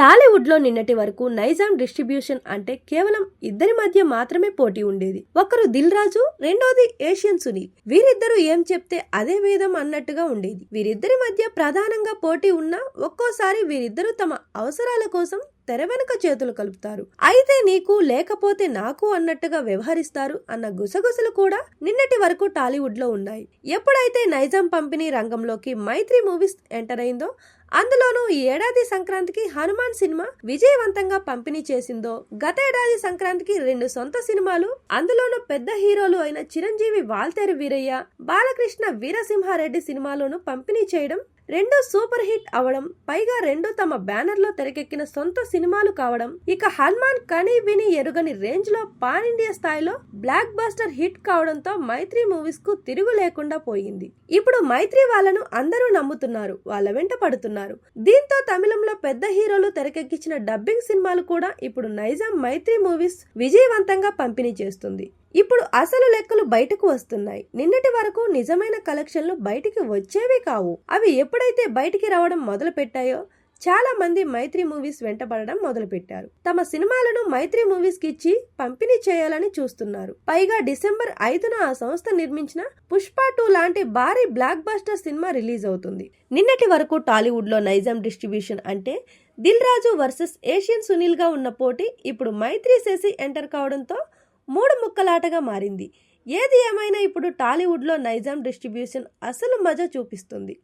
టాలీవుడ్ లో నిన్నటి వరకు నైజాం డిస్ట్రిబ్యూషన్ అంటే కేవలం ఇద్దరి మధ్య మాత్రమే పోటీ ఉండేది. ఒకరు దిల్ రాజు, రెండోది ఏషియన్ సునీల్. వీరిద్దరూ ఏం చెప్తే అదే వేదం అన్నట్టుగా ఉండేది. వీరిద్దరి మధ్య ప్రధానంగా పోటీ ఉన్నా ఒక్కోసారి వీరిద్దరూ తమ అవసరాల కోసం తెర వెనుక చేతులు కలుపుతారు. అయితే నీకు లేకపోతే నాకు అన్నట్టుగా వ్యవహరిస్తారు అన్న గుసగుసలు కూడా నిన్నటి వరకు టాలీవుడ్ లో ఉన్నాయి. ఎప్పుడైతే నైజాం పంపిణీ రంగంలోకి మైత్రి మూవీస్ ఎంటర్ అయిందో, అందులోనూ ఈ ఏడాది సంక్రాంతికి హనుమాన్ సినిమా విజయవంతంగా పంపిణీ చేసిందో, గత ఏడాది సంక్రాంతికి 2 సొంత సినిమాలు, అందులోనూ పెద్ద హీరోలు అయిన చిరంజీవి వాల్తేరు వీరయ్య, బాలకృష్ణ వీరసింహారెడ్డి సినిమాలోనూ పంపిణీ చేయడం, 2 సూపర్ హిట్ అవడం, పైగా 2 తమ బ్యానర్ లో తెరకెక్కిన సొంత సినిమాలు కావడం, ఇక హనుమాన్ కని విని ఎరుగని రేంజ్ లో పాన్ ఇండియా స్థాయిలో బ్లాక్ బస్టర్ హిట్ కావడంతో మైత్రి మూవీస్ కు తిరుగు లేకుండా పోయింది. ఇప్పుడు మైత్రి వాళ్ళను అందరూ నమ్ముతున్నారు, వాళ్ళ వెంట పడుతున్నారు. దీంతో తమిళంలో పెద్ద హీరోలు తెరకెక్కించిన డబ్బింగ్ సినిమాలు కూడా ఇప్పుడు నైజాం మైత్రి మూవీస్ విజయవంతంగా పంపిణీ చేస్తుంది. ఇప్పుడు అసలు లెక్కలు బయటకు వస్తున్నాయి. నిన్నటి వరకు నిజమైన కలెక్షన్లు బయటికి వచ్చేవి కావు. అవి ఎప్పుడైతే బయటికి రావడం మొదలు పెట్టాయో చాలా మంది మైత్రి మూవీస్ వెంటపడడం మొదలు పెట్టారు. తమ సినిమాలను మైత్రి మూవీస్ కి ఇచ్చి పంపిణీ చేయాలని చూస్తున్నారు. పైగా డిసెంబర్ 5న ఆ సంస్థ నిర్మించిన పుష్ప 2 లాంటి భారీ బ్లాక్ బస్టర్ సినిమా రిలీజ్ అవుతుంది. నిన్నటి వరకు టాలీవుడ్ లో నైజాం డిస్ట్రిబ్యూషన్ అంటే దిల్ రాజు వర్సెస్ ఏషియన్ సునీల్ గా ఉన్న పోటీ ఇప్పుడు మైత్రి శశి ఎంటర్ కావడంతో 3 ముక్కలాటగా మారింది. ఏది ఏమైనా ఇప్పుడు టాలీవుడ్ లో నైజాం డిస్ట్రిబ్యూషన్ అసలు మజా చూపిస్తుంది.